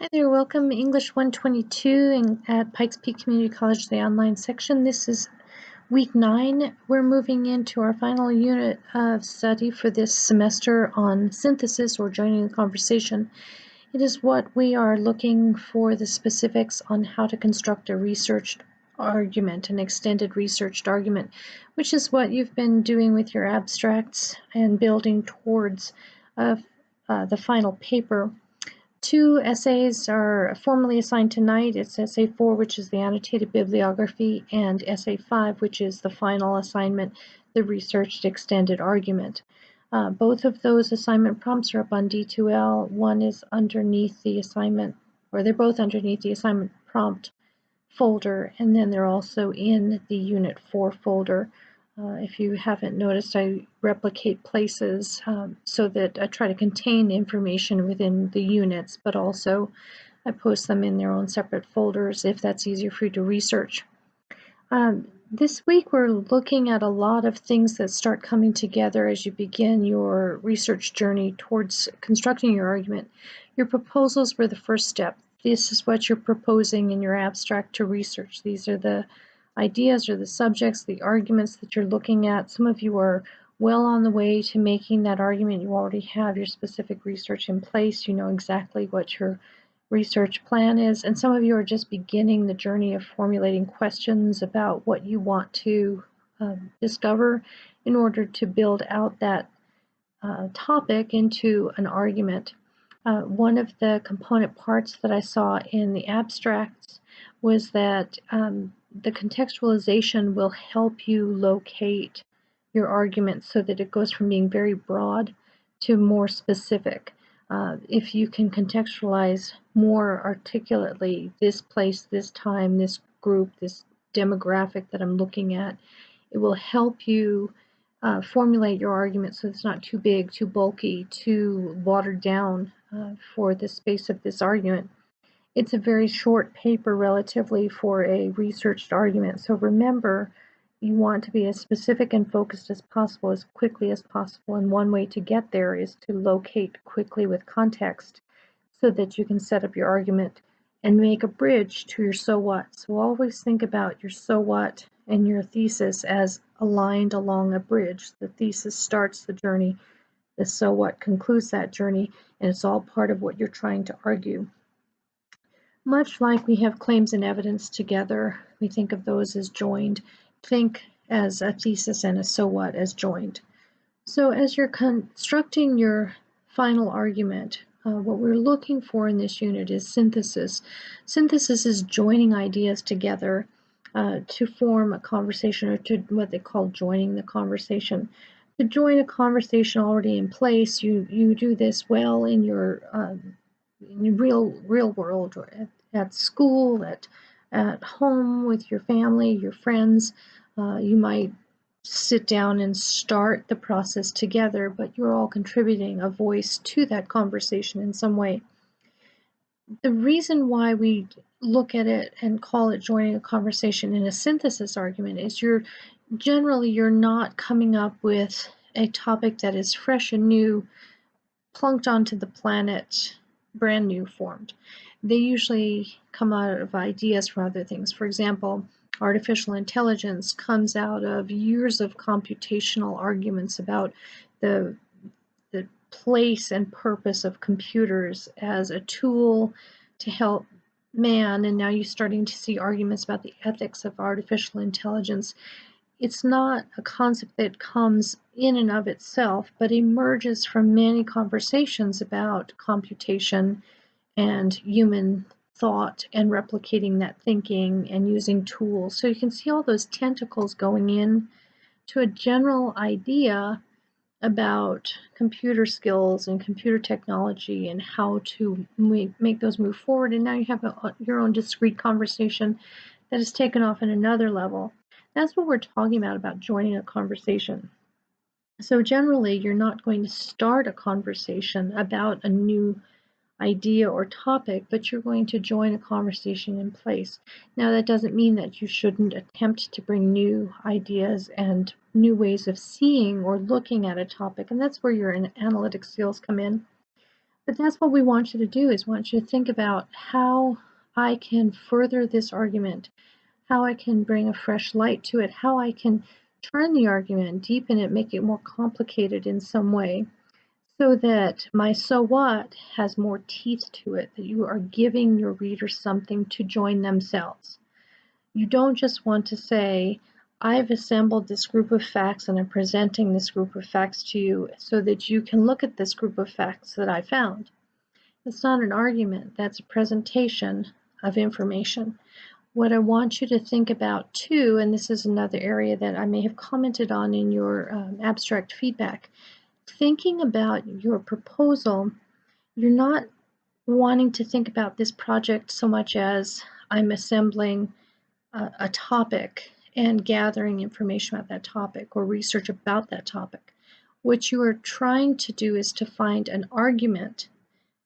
Hi there, welcome English 122 at Pikes Peak Community College, the online section. This is week 9. We're moving into our final unit of study for this semester on synthesis or joining the conversation. It is what we are looking for the specifics on how to construct a researched argument, an extended researched argument, which is what you've been doing with your abstracts and building towards the final paper. 2 essays are formally assigned tonight. It's Essay 4, which is the annotated bibliography, and Essay 5, which is the final assignment, the researched extended argument. Both of those assignment prompts are up on D2L. One is underneath the assignment, or they're both underneath the assignment prompt folder, and then they're also in the Unit 4 folder. If you haven't noticed, I replicate places so that I try to contain information within the units, but also I post them in their own separate folders if that's easier for you to research. This week we're looking at a lot of things that start coming together as you begin your research journey towards constructing your argument. Your proposals were the first step. This is what you're proposing in your abstract to research. These are the ideas or the subjects, the arguments that you're looking at. Some of you are well on the way to making that argument. You already have your specific research in place. You know exactly what your research plan is, and some of you are just beginning the journey of formulating questions about what you want to discover in order to build out that topic into an argument. One of the component parts that I saw in the abstracts was that the contextualization will help you locate your argument so that it goes from being very broad to more specific. If you can contextualize more articulately this place, this time, this group, this demographic that I'm looking at, it will help you formulate your argument so it's not too big, too bulky, too watered down for the space of this argument. It's a very short paper relatively for a researched argument, so remember you want to be as specific and focused as possible, as quickly as possible, and one way to get there is to locate quickly with context so that you can set up your argument and make a bridge to your so what. So always think about your so what and your thesis as aligned along a bridge. The thesis starts the journey, the so what concludes that journey, and it's all part of what you're trying to argue. Much like we have claims and evidence together, we think of those as joined. Think as a thesis and a so what as joined. So as you're constructing your final argument, what we're looking for in this unit is synthesis. Synthesis is joining ideas together to form a conversation, or to what they call joining the conversation. To join a conversation already in place, you do this well in your real world, or at school, at home with your family, your friends. You might sit down and start the process together, but you're all contributing a voice to that conversation in some way. The reason why we look at it and call it joining a conversation in a synthesis argument is you're not coming up with a topic that is fresh and new, plunked onto the planet, brand new formed. They usually come out of ideas from other things. For example, artificial intelligence comes out of years of computational arguments about the place and purpose of computers as a tool to help man, and now you're starting to see arguments about the ethics of artificial intelligence. It's not a concept that comes in and of itself, but emerges from many conversations about computation and human thought and replicating that thinking and using tools. So you can see all those tentacles going in to a general idea about computer skills and computer technology and how to make those move forward. And now you have your own discrete conversation that is taken off in another level. That's what we're talking about joining a conversation. So generally, you're not going to start a conversation about a new idea or topic, but you're going to join a conversation in place. Now, that doesn't mean that you shouldn't attempt to bring new ideas and new ways of seeing or looking at a topic, and that's where your analytic skills come in. But that's what we want you to do, is want you to think about how I can further this argument, how I can bring a fresh light to it, how I can turn the argument, deepen it, make it more complicated in some way, so that my so what has more teeth to it, that you are giving your reader something to join themselves. You don't just want to say, I've assembled this group of facts and I'm presenting this group of facts to you so that you can look at this group of facts that I found. It's not an argument, that's a presentation of information. What I want you to think about too, and this is another area that I may have commented on in your abstract feedback, thinking about your proposal, you're not wanting to think about this project so much as I'm assembling a topic and gathering information about that topic or research about that topic. What you are trying to do is to find an argument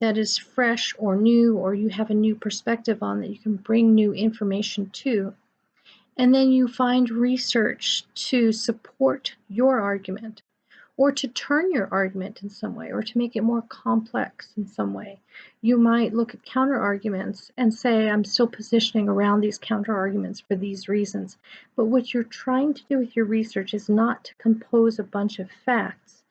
that is fresh or new, or you have a new perspective on that you can bring new information to. And then you find research to support your argument, or to turn your argument in some way, or to make it more complex in some way. You might look at counter arguments and say, I'm still positioning around these counter arguments for these reasons. But what you're trying to do with your research is not to compose a bunch of facts.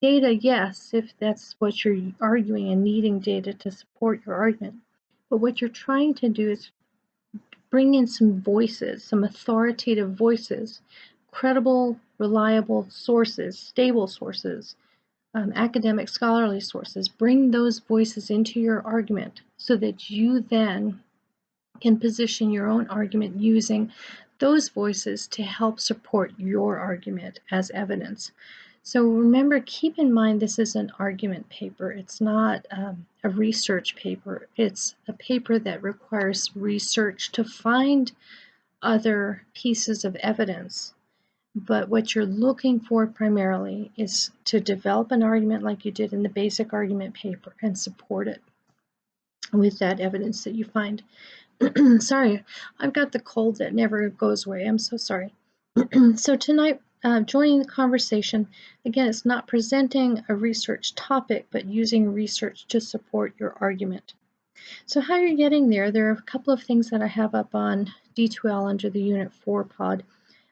Data, yes, if that's what you're arguing and needing data to support your argument. But what you're trying to do is bring in some voices, some authoritative voices, credible, reliable sources, stable sources, academic scholarly sources. Bring those voices into your argument so that you then can position your own argument using those voices to help support your argument as evidence. So remember, keep in mind this is an argument paper. It's not a research paper. It's a paper that requires research to find other pieces of evidence. But what you're looking for primarily is to develop an argument like you did in the basic argument paper and support it with that evidence that you find. Sorry, I've got the cold that never goes away. I'm so sorry. So tonight, joining the conversation, again, it's not presenting a research topic, but using research to support your argument. So how you're getting there, there are a couple of things that I have up on D2L under the Unit 4 pod.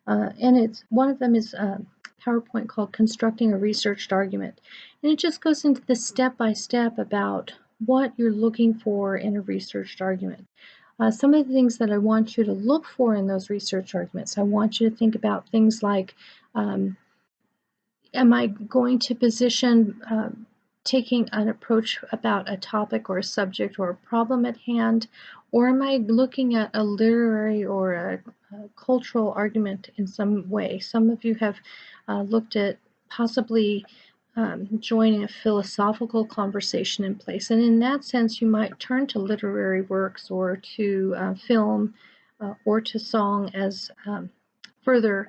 And one of them is a PowerPoint called Constructing a Researched Argument. And it just goes into the step-by-step about what you're looking for in a researched argument. Some of the things that I want you to look for in those research arguments, I want you to think about things like, am I going to position taking an approach about a topic or a subject or a problem at hand, or am I looking at a literary or a cultural argument in some way? Some of you have looked at possibly joining a philosophical conversation in place. And in that sense, you might turn to literary works or to film or to song as further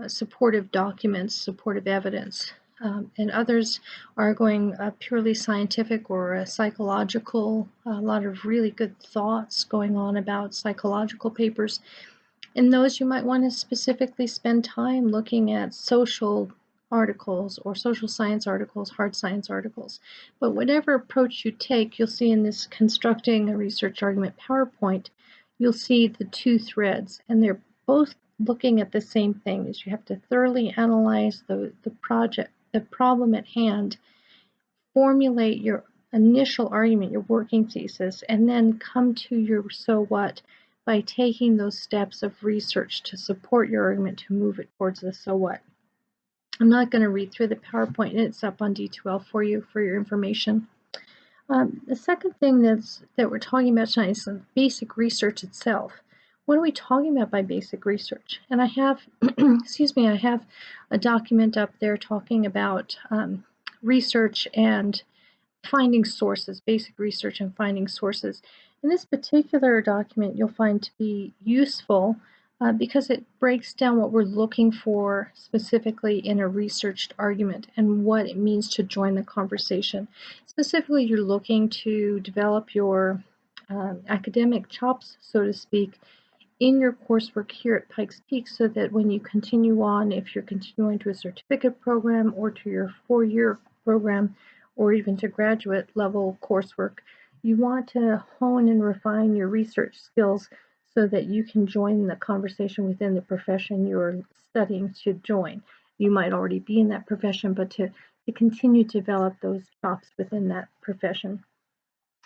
supportive documents, supportive evidence. And others are going purely scientific or psychological, a lot of really good thoughts going on about psychological papers. In those, you might want to specifically spend time looking at social articles or social science articles, hard science articles. But whatever approach you take, you'll see in this Constructing a Research Argument PowerPoint, you'll see the two threads, and they're both looking at the same thing. Is you have to thoroughly analyze the problem at hand, formulate your initial argument, your working thesis, and then come to your so what by taking those steps of research to support your argument to move it towards the so what. I'm not going to read through the PowerPoint. It's up on D2L for you for your information. The second thing that we're talking about tonight is the basic research itself. What are we talking about by basic research? And I have, excuse me, I have a document up there talking about research and finding sources, basic research and finding sources. In this particular document, you'll find to be useful because it breaks down what we're looking for specifically in a researched argument and what it means to join the conversation. Specifically, you're looking to develop your academic chops, so to speak, in your coursework here at Pikes Peak so that when you continue on, if you're continuing to a certificate program or to your 4-year program, or even to graduate level coursework, you want to hone and refine your research skills so that you can join the conversation within the profession you're studying to join. You might already be in that profession, but to continue to develop those chops within that profession.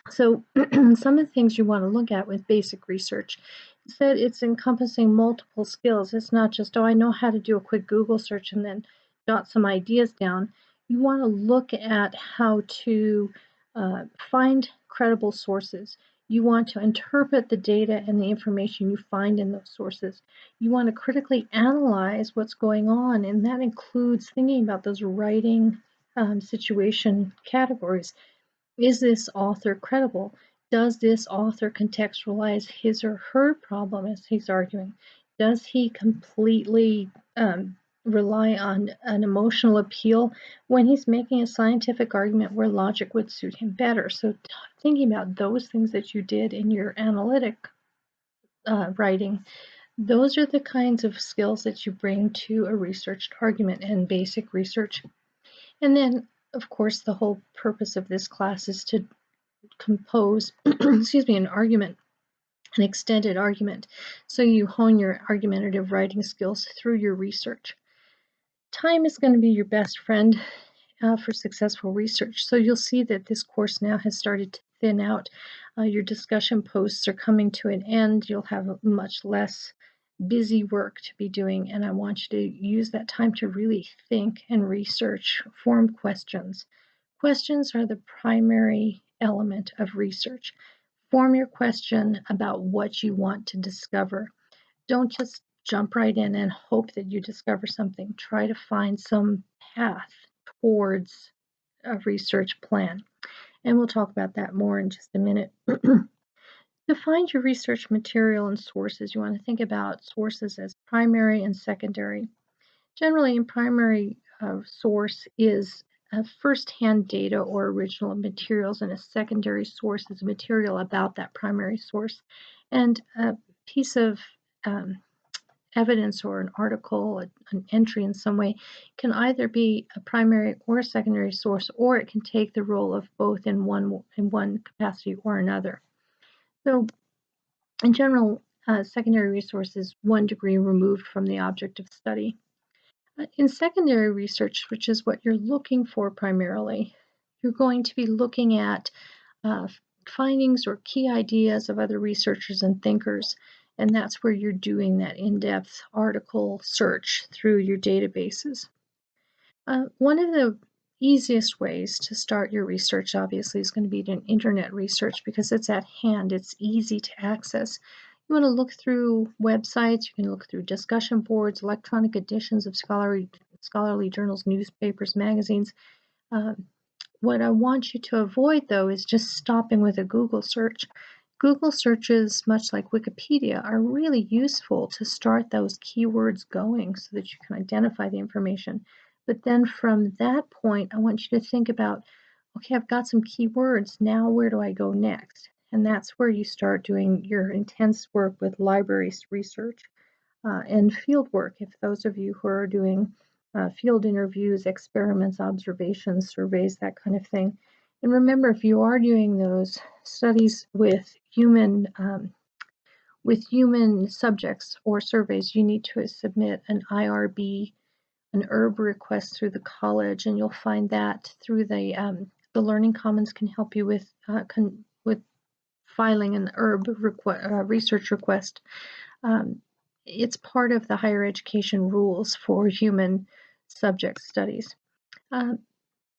So some of the things you want to look at with basic research is that it's encompassing multiple skills. It's not just, oh, I know how to do a quick Google search and then jot some ideas down. You want to look at how to find credible sources. You want to interpret the data and the information you find in those sources. You want to critically analyze what's going on, and that includes thinking about those writing situation categories. Is this author credible? Does this author contextualize his or her problem as he's arguing? Does he completely rely on an emotional appeal when he's making a scientific argument where logic would suit him better? So thinking about those things that you did in your analytic writing, those are the kinds of skills that you bring to a researched argument and basic research. And then, of course, the whole purpose of this class is to compose, an argument, an extended argument. So you hone your argumentative writing skills through your research. Time is going to be your best friend for successful research. So you'll see that this course now has started to thin out. Your discussion posts are coming to an end. You'll have much less busy work to be doing, and I want you to use that time to really think and research, form questions. Questions are the primary element of research. Form your question about what you want to discover. Don't just jump right in and hope that you discover something. Try to find some path towards a research plan. And we'll talk about that more in just a minute. To find your research material and sources, you want to think about sources as primary and secondary. Generally, a primary source is first-hand data or original materials, and a secondary source is material about that primary source. And a piece of evidence or an article, an entry in some way, can either be a primary or a secondary source, or it can take the role of both in one capacity or another. So in general, secondary resource is 1 degree removed from the object of study. In secondary research, which is what you're looking for primarily, you're going to be looking at findings or key ideas of other researchers and thinkers, and that's where you're doing that in-depth article search through your databases. One of the easiest ways to start your research, obviously, is going to be an internet research because it's at hand, it's easy to access. You want to look through websites, you can look through discussion boards, electronic editions of scholarly journals, newspapers, magazines. What I want you to avoid, though, is just stopping with a Google search. Google searches, much like Wikipedia, are really useful to start those keywords going so that you can identify the information. But then from that point, I want you to think about, okay, I've got some keywords, now where do I go next? And that's where you start doing your intense work with library research and field work. If those of you who are doing field interviews, experiments, observations, surveys, that kind of thing. And remember, if you are doing those studies with human subjects or surveys, you need to submit an IRB, an ERB request through the college, and you'll find that through the Learning Commons can help you with filing an ERB research request. It's part of the higher education rules for human subject studies.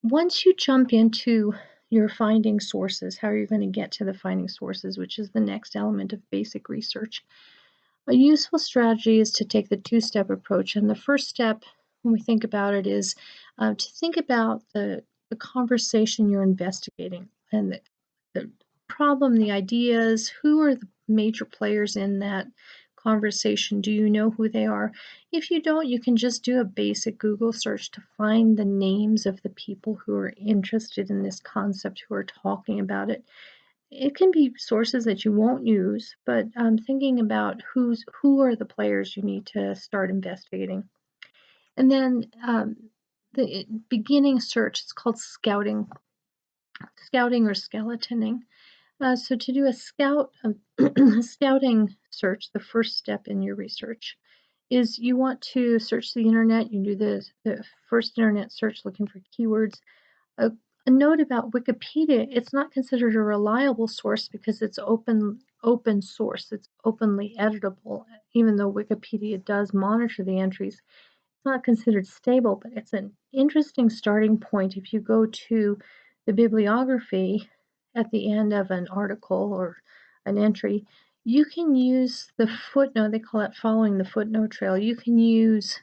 Once you jump into your finding sources, how are you going to get to the finding sources, which is the next element of basic research? A useful strategy is to take the two-step approach. And the first step, when we think about it, is to think about the conversation you're investigating and the problem, the ideas, who are the major players in that conversation? Do you know who they are? If you don't, you can just do a basic Google search to find the names of the people who are interested in this concept, who are talking about it. It can be sources that you won't use, but thinking about who are the players you need to start investigating. And then the beginning search, it's called scouting. scouting or skeletoning. So to do a scouting search, the first step in your research is you want to search the internet. You do the first internet search looking for keywords. A, a note about Wikipedia, it's not considered a reliable source because it's open source. It's openly editable, even though Wikipedia does monitor the entries. It's not considered stable, but it's an interesting starting point if you go to the bibliography at the end of an article or an entry. You can use the footnote, they call it following the footnote trail. You can use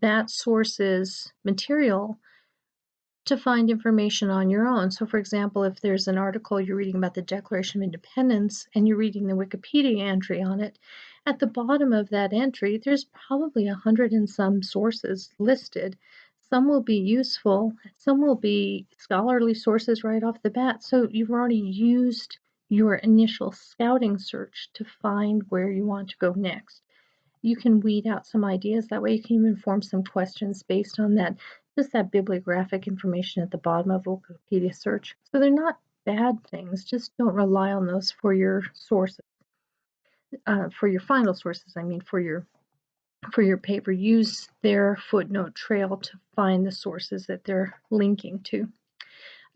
that source's material to find information on your own. So, for example, if there's an article you're reading about the Declaration of Independence and you're reading the Wikipedia entry on it, at the bottom of that entry, there's probably 100 and some sources listed. Some will be useful, some will be scholarly sources right off the bat. So, you've already used your initial scouting search to find where you want to go next. You can weed out some ideas. That way you can even form some questions based on that, just that bibliographic information at the bottom of Wikipedia search. So they're not bad things. Just don't rely on those for your sources, for your final sources. I mean, for your paper. Use their footnote trail to find the sources that they're linking to.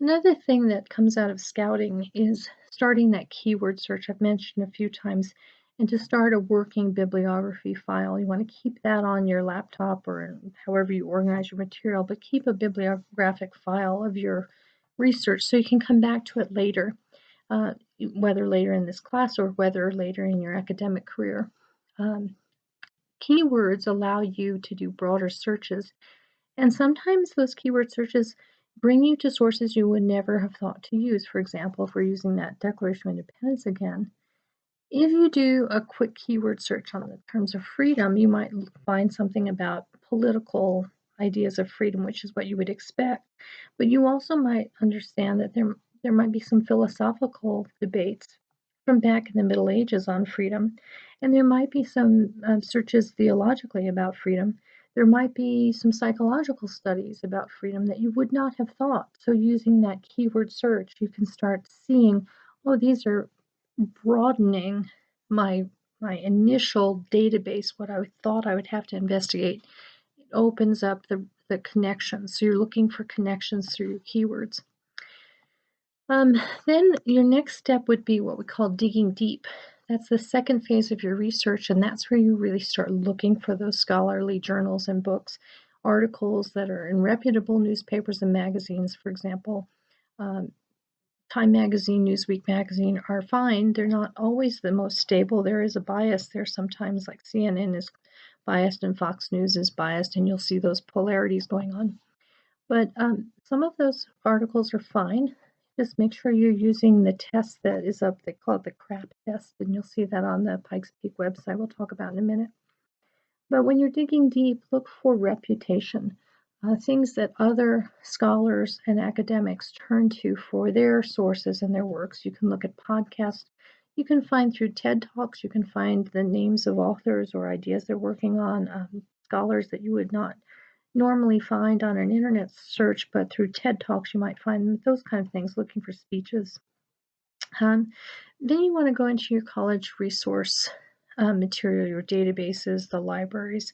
Another thing that comes out of scouting is starting that keyword search I've mentioned a few times, and to start a working bibliography file. You want to keep that on your laptop or however you organize your material, but keep a bibliographic file of your research so you can come back to it later, whether later in this class or whether later in your academic career. Keywords allow you to do broader searches, and sometimes those keyword searches bring you to sources you would never have thought to use. For example, if we're using that Declaration of Independence again, if you do a quick keyword search on the terms of freedom, you might find something about political ideas of freedom, which is what you would expect. But you also might understand that there might be some philosophical debates from back in the Middle Ages on freedom, and there might be some searches theologically about freedom. There might be some psychological studies about freedom that you would not have thought. So using that keyword search, you can start seeing, oh, these are broadening my initial database, what I thought I would have to investigate. It opens up the connections. So you're looking for connections through your keywords. Then your next step would be what we call digging deep. That's the second phase of your research, and that's where you really start looking for those scholarly journals and books, articles that are in reputable newspapers and magazines, for example. Time Magazine, Newsweek Magazine are fine. They're not always the most stable. There is a bias there sometimes, like CNN is biased and Fox News is biased, and you'll see those polarities going on. But some of those articles are fine. Just make sure you're using the test that is up. They call it the CRAP test, and you'll see that on the Pikes Peak website. We'll talk about in a minute. But when you're digging deep, look for reputation, things that other scholars and academics turn to for their sources and their works. You can look at podcasts. You can find through TED Talks, you can find the names of authors or ideas they're working on, scholars that you would not normally find on an internet search, but through TED Talks, you might find those kind of things, looking for speeches. Then you want to go into your college resource material, your databases, the libraries.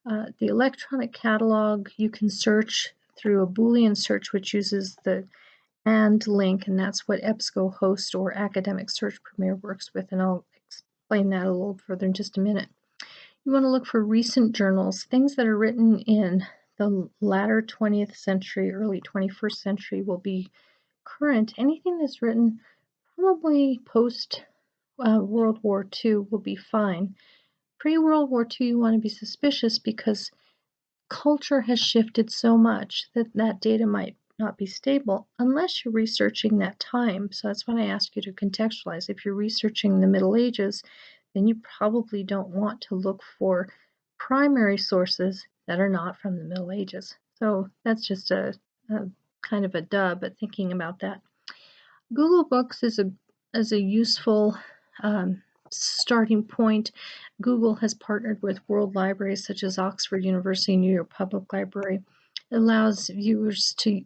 The electronic catalog, you can search through a Boolean search, which uses the AND link, and that's what EBSCOhost or Academic Search Premier works with, and I'll explain that a little further in just a minute. You want to look for recent journals, things that are written in the latter 20th century, early 21st century will be current. Anything that's written probably post World War II will be fine. Pre-World War II, you want to be suspicious because culture has shifted so much that that data might not be stable unless you're researching that time. So that's why I ask you to contextualize. If you're researching the Middle Ages, then you probably don't want to look for primary sources that are not from the Middle Ages. So that's just a kind of a duh, but thinking about that. Google Books is a useful starting point. Google has partnered with world libraries such as Oxford University, New York Public Library, It allows viewers to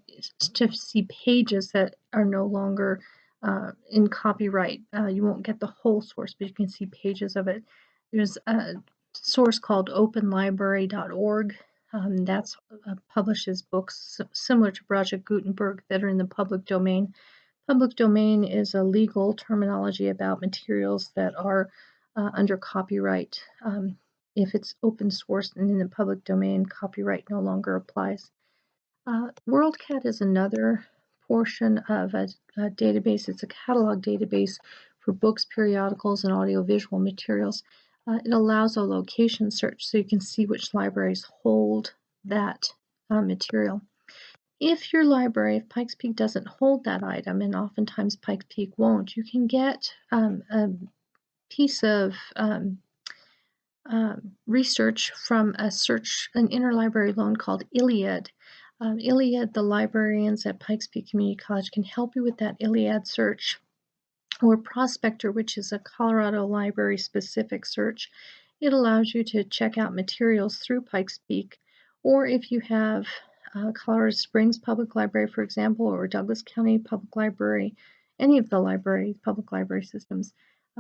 see pages that are no longer in copyright. You won't get the whole source, but you can see pages of it. There's a source called openlibrary.org. That's publishes books similar to Project Gutenberg that are in the public domain. Public domain is a legal terminology about materials that are under copyright. If it's open source and in the public domain, copyright no longer applies. WorldCat is another portion of a database. It's a catalog database for books, periodicals, and audiovisual materials. It allows a location search so you can see which libraries hold that material. If your library, if Pikes Peak doesn't hold that item, and oftentimes Pikes Peak won't, you can get a piece of research from an interlibrary loan called ILLiad. ILLiad, the librarians at Pikes Peak Community College can help you with that ILLiad search, or Prospector, which is a Colorado library specific search. It allows you to check out materials through Pikes Peak, or if you have Colorado Springs Public Library, for example, or Douglas County Public Library, any of the public library systems,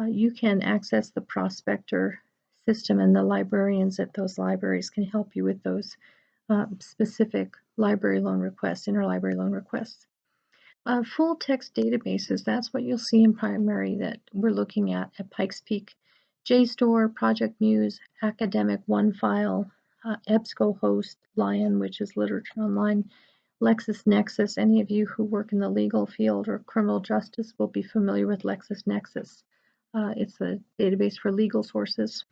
you can access the Prospector system, and the librarians at those libraries can help you with those specific library loan requests, interlibrary loan requests. Full text databases, that's what you'll see in primary that we're looking at Pikes Peak. JSTOR, Project Muse, Academic OneFile, EBSCOhost, Lion, which is Literature Online, LexisNexis. Any of you who work in the legal field or criminal justice will be familiar with LexisNexis. It's a database for legal sources.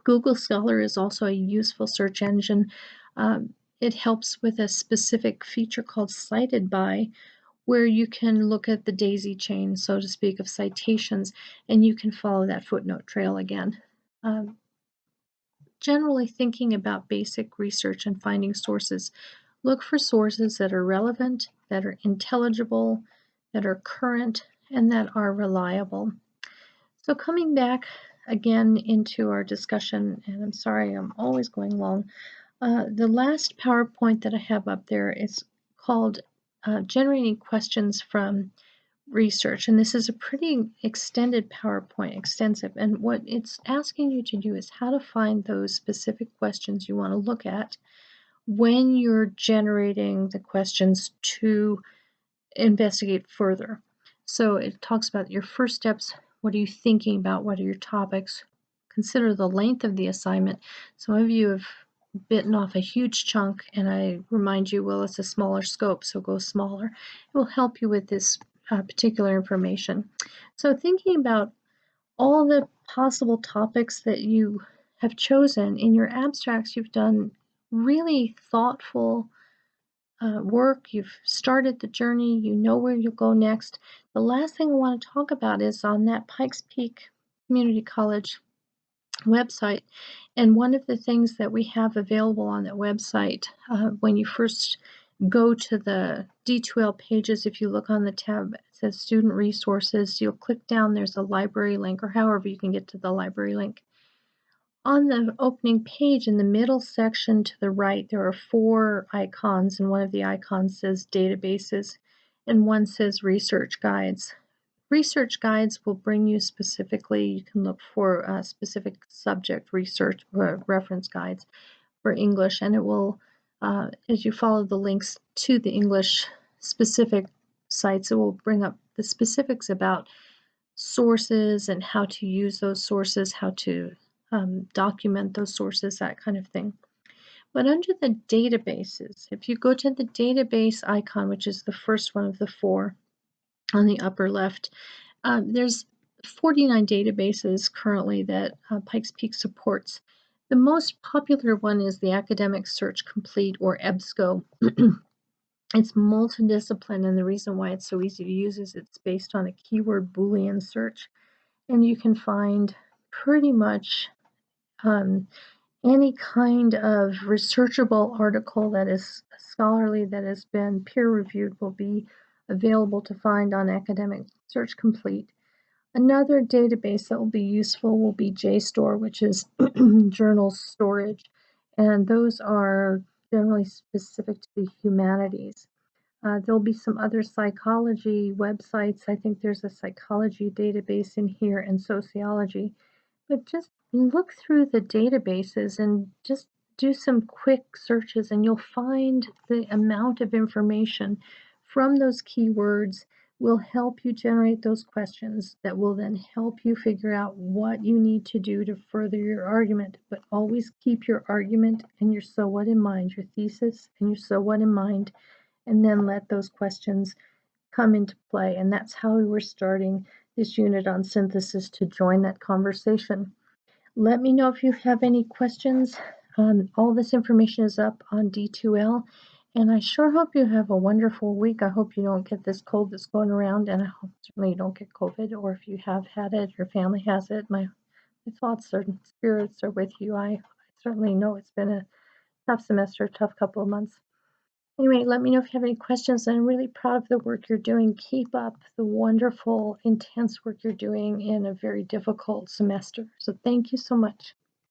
Google Scholar is also a useful search engine. It helps with a specific feature called Cited By, where you can look at the daisy chain, so to speak, of citations, and you can follow that footnote trail again. Generally thinking about basic research and finding sources, look for sources that are relevant, that are intelligible, that are current, and that are reliable. So coming back again into our discussion, and I'm sorry I'm always going long, the last PowerPoint that I have up there is called Generating Questions from Research, and this is a pretty extended PowerPoint, extensive, and what it's asking you to do is how to find those specific questions you want to look at when you're generating the questions to investigate further. So it talks about your first steps. What are you thinking about? What are your topics? Consider the length of the assignment. Some of you have bitten off a huge chunk, and I remind you, well, it's a smaller scope, so go smaller. It will help you with this particular information. So thinking about all the possible topics that you have chosen in your abstracts, you've done really thoughtful work, you've started the journey, you know where you'll go next. The last thing I want to talk about is on that Pikes Peak Community College website. And one of the things that we have available on that website, when you first go to the D2L pages, if you look on the tab, it says Student Resources, you'll click down, there's a library link, or however you can get to the library link. On the opening page in the middle section to the right, there are 4 icons, and one of the icons says Databases, and one says Research Guides. Research guides will bring you specifically, you can look for specific subject research reference guides for English, and it will, as you follow the links to the English specific sites, it will bring up the specifics about sources and how to use those sources, how to document those sources, that kind of thing. But under the databases, if you go to the database icon, which is the first one of the 4 on the upper left, there's 49 databases currently that Pikes Peak supports. The most popular one is the Academic Search Complete, or EBSCO. It's multidiscipline, and the reason why it's so easy to use is it's based on a keyword Boolean search, and you can find pretty much any kind of researchable article that is scholarly, that has been peer-reviewed, will be available to find on Academic Search Complete. Another database that will be useful will be JSTOR, which is journal storage, and those are generally specific to the humanities. There'll be some other psychology websites. I think there's a psychology database in here and sociology. But just look through the databases and just do some quick searches, and you'll find the amount of information from those keywords will help you generate those questions that will then help you figure out what you need to do to further your argument. But always keep your argument and your so what in mind, your thesis and your so what in mind, and then let those questions come into play. And that's how we were starting this unit on synthesis, to join that conversation. Let me know if you have any questions. All this information is up on D2L, and I sure hope you have a wonderful week. I hope you don't get this cold that's going around, and I hope certainly you don't get COVID, or if you have had it, your family has it. My thoughts and spirits are with you. I certainly know it's been a tough semester, tough couple of months. Anyway, let me know if you have any questions. I'm really proud of the work you're doing. Keep up the wonderful, intense work you're doing in a very difficult semester. So thank you so much.